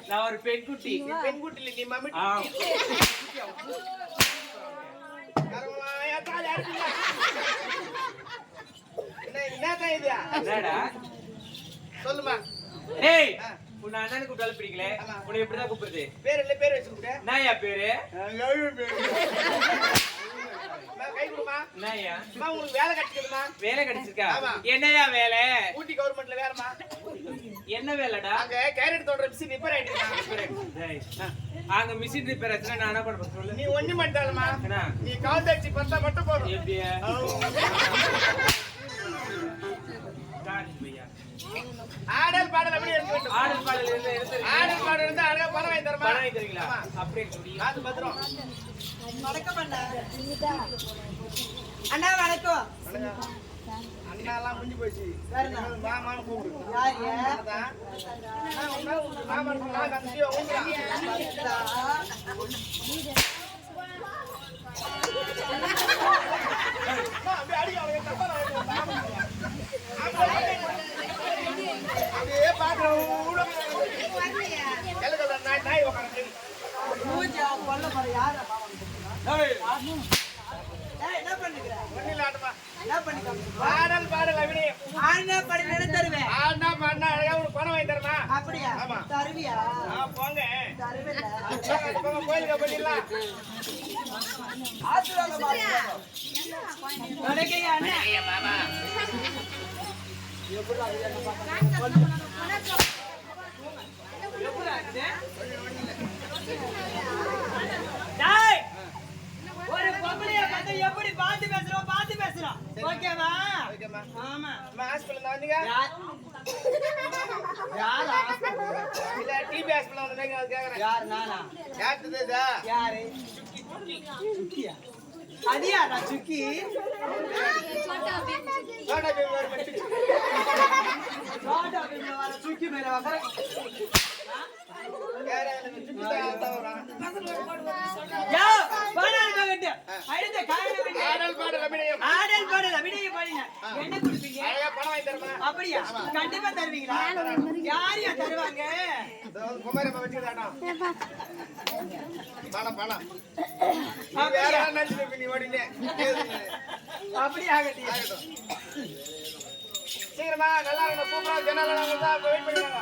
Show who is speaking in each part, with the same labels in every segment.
Speaker 1: நான் ஒரு பெண் குட்டி நீ மம்மி சொல்லுமா. ஏய் உன் அண்ணனுக்கு கூப்பிட்டாலும் பிடிக்கல, உன்னை எப்படிதான் கூப்பிடுறது? பேர் இல்ல, பேர் வச்சு கூப்பிடு. நாயா பேரு கை கொடுமா. நாயா உங்களுக்கு வேலை கிடைச்சிருக்குமா? வேலை கிடைச்சிருக்கா? என்னையா வேலை? ஊட்டி கவர்மெண்ட்ல வேறமா. என்ன வேலைடா? அங்க கேரட் தோன்ற மிஷின் ரிப்பேர் ஆயிடுச்சு. அங்க மிஷின் ரிப்பேர் ஆச்சுன்னா நான் என்ன பண்ண சொல்லு? நீ ஒண்ணு மாட்டாளமா, நீ காண்டாக்ட் பண்ணா மட்டும் போதும். எப்படியா? ஆடல் பாடல் எப்படி இருக்கு? ஆடல் பாடல் இருந்தா அழகா பணம் வாங்கி தரமா? பணம் வாங்கி தரீங்களா? அப்படியே சொல்லி அது பத்திரம். வணக்கம் அண்ணா. அண்ணா வணக்கம். அண்ணா எல்லாம் முடிஞ்சு போச்சு. மாமான்னு கூப்பிடு. யாரு? மாமான்னு நான் கண்டிப்பா பாடல் பாடல் அபிநயம்.
Speaker 2: ஆனா படி தருவேன்.
Speaker 1: ஆனா பாடினா அழகா உனக்கு பணம் வாங்கி தரமா?
Speaker 2: அப்படியா? தருவியா?
Speaker 1: போங்க.
Speaker 2: தருவேன்.
Speaker 1: போங்க கோயிலுக்கு பண்ணிடலாம். மாமா
Speaker 2: ஒரு பொம்பளைய வந்து எப்படி பார்த்து பேசுறோம் ஓகேவா? ஆமா.
Speaker 1: ஹாஸ்பிட்டல் வந்தீங்க?
Speaker 2: யார்
Speaker 1: இல்ல டிபி ஹாஸ்பிட்டல் வந்தீங்க அது கேக்குறேன்.
Speaker 2: யார்? நானா?
Speaker 1: யாருதுதா?
Speaker 2: யாரு? சுக்கியா? அதியா நான் சுக்கி?
Speaker 1: சோடா பேபி வர மச்சி.
Speaker 2: சோடா பேபி வர சுக்கி மேல வர.
Speaker 1: யாரா அந்த சுக்கி தான் வரா.
Speaker 2: யா பாடல் பாகட்டு. அடுத்த காரணம் என்ன?
Speaker 1: ஆடல் பாடல் அபிநயம்.
Speaker 2: ஆடல் பாடல் அபிநயம் பாடின. என்ன கொடுப்பீங்க?
Speaker 1: அழகா பணம் வாங்கி தரமா?
Speaker 2: அப்படியா? கண்டிப்பா தருவீங்களா? யாரையா தருவாங்க?
Speaker 1: குமாரி அம்மா வச்சுதாடா. பணம். வேற நினைச்சு நீ ஓடினே.
Speaker 2: அப்படி ஆகட்டும்.
Speaker 1: சீக்கிரமா நல்லா இருக்கணும். சூப்பரா ஜனங்களா வந்தா வெயிட் பண்ணுவாங்க.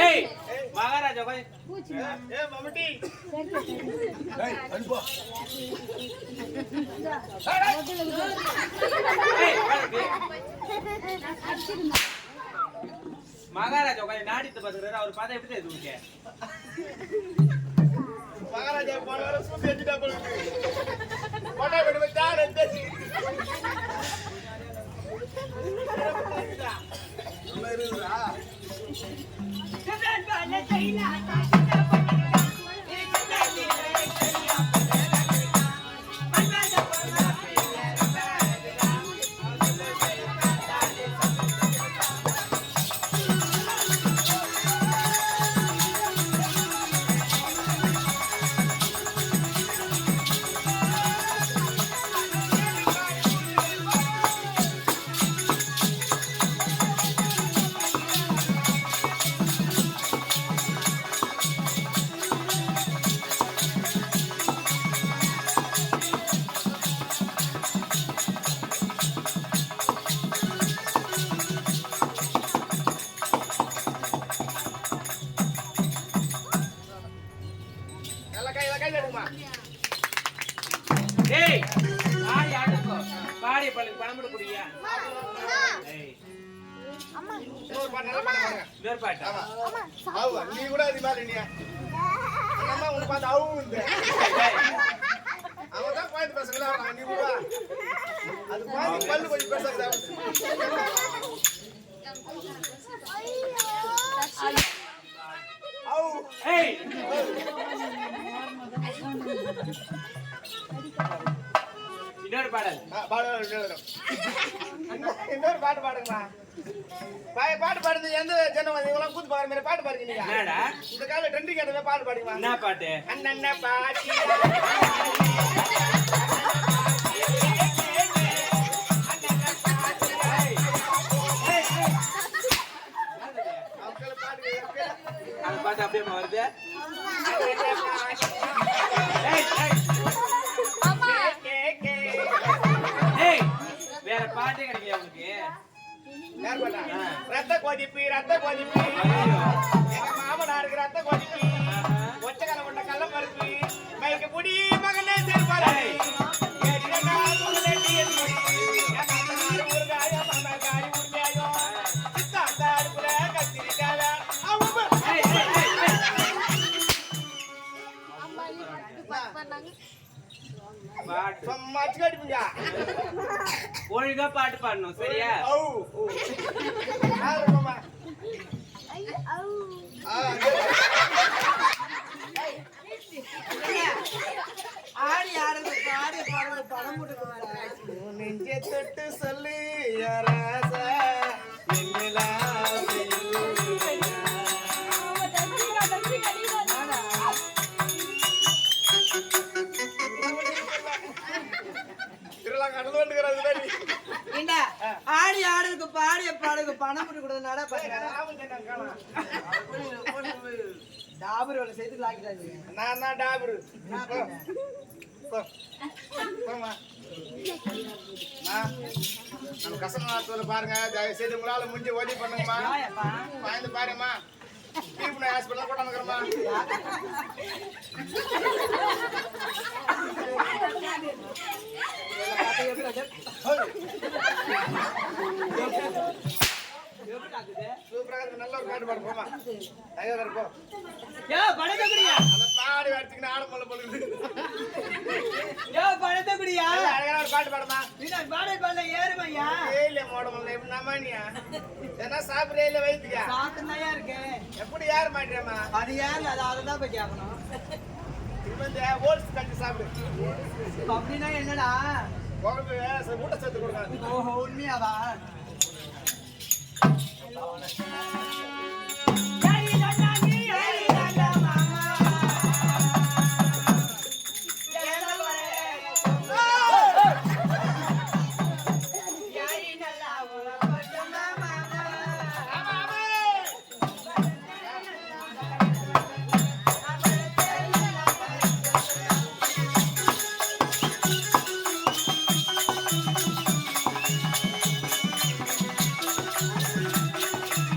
Speaker 1: ஏய் மகாராஜா கொஞ்சம்
Speaker 3: ஏ மம்முட்டி
Speaker 4: அனுப்போ
Speaker 1: மகாராஜா கொஞ்சம் நாடித்து பாத்துக்கிறாரு அவர் பார்த்தா எப்படி தெரியுது
Speaker 3: மகாராஜா போன வாரம் சூப்பி வச்சுட்டா போல போட்டா போட்டு வச்சா ரெண்டு
Speaker 1: ஏய் ஆடி ஆடுங்கோ பாடி பழக்கு பணம் போட குடியா ஏய்
Speaker 3: இன்னொரு பாட்டு நல்லா பாட பாருங்க
Speaker 1: வேற பாட்டா
Speaker 3: ஆவா நீ கூட அது மாதிரி நீ அம்மா உன்னை பார்த்து அவுந்து அவன் தான் பாய்ந்து பேசுங்களா நீ கூட அது பாய்ந்து பல்லு கொஞ்சம் பேசுறதா அவு
Speaker 1: ஏய் இன்னொரு பாடல்
Speaker 3: இன்னொரு பாட்டு பாடுங்கம்மா பாட்டு பாடுறது எந்த ஜனம் இவங்களாம் கூத்து பாடுற மாதிரி பாட்டு பாடுங்க நீங்க
Speaker 1: என்னடா
Speaker 3: இந்த கால ட்ரெண்டிங் கேட்டவே பாட்டு பாடுங்கம்மா
Speaker 1: என்ன பாட்டு
Speaker 3: அண்ணன்ன பாட்டி
Speaker 1: அந்த பாட்டு அப்படியே வருது ஏய் ஏய் வேற பாட்டே கிடைக்கல உனக்கு
Speaker 3: யார் பாட்டா ரத்த கொதிப்பு எங்க மாமனாருக்கு ரத்த கொதிப்பு ஒச்சக்கரை கொண்ட கள்ள பருப்பு மயக்க முடி மகனே சேர்ப்பாரு
Speaker 1: பாட்டு
Speaker 3: மச்சு கட்டிப்பீங்க
Speaker 1: ஒழுங்கா பாட்டு பாடணும் சரியா
Speaker 2: ஆடி ஆடுறது பாடி பாடுறது பணம் போட்டு
Speaker 3: நெஞ்ச தொட்டு சொல்லு யாராசா
Speaker 2: ஆடி ஆடுறதுக்கு பாடிய பாடுக்கு பணம் போட்டு கொடுத்தனால டாபர் வேலை செய்து ஆக்கிட்டாங்க.
Speaker 3: நான் தான் டாபரு நம்ம கசன நாட்டுல பாருங்க தயவு செய்து உங்களால முடிஞ்ச உதவி பண்ணுங்கம்மா வாய்ந்து பாருங்கம்மா தீபுனை ஹாஸ்பிட்டல் கூட வந்துக்கிறோமா சூப்பரா நல்ல ஒரு பாட்டு பாடு போமா தயாரா இருப்போம் அந்த பாடி வச்சுக்கிட்டு ஆடமல்ல போலுது அழகான ஒரு பாட்டு பாடுமா ஏயில மோடமல்ல எப்படி நம்மனியா என்ன சாப்பிடுறே இல்ல வைத்தியா எப்படி யாரு மாட்டியாமா இந்த ஓல்ஸ் கட்டி சாப்பிடு
Speaker 2: அப்படின்னா என்னடா
Speaker 3: குழம்பு ஊட்ட சேர்த்து கொடுக்காது
Speaker 2: உண்மையாவா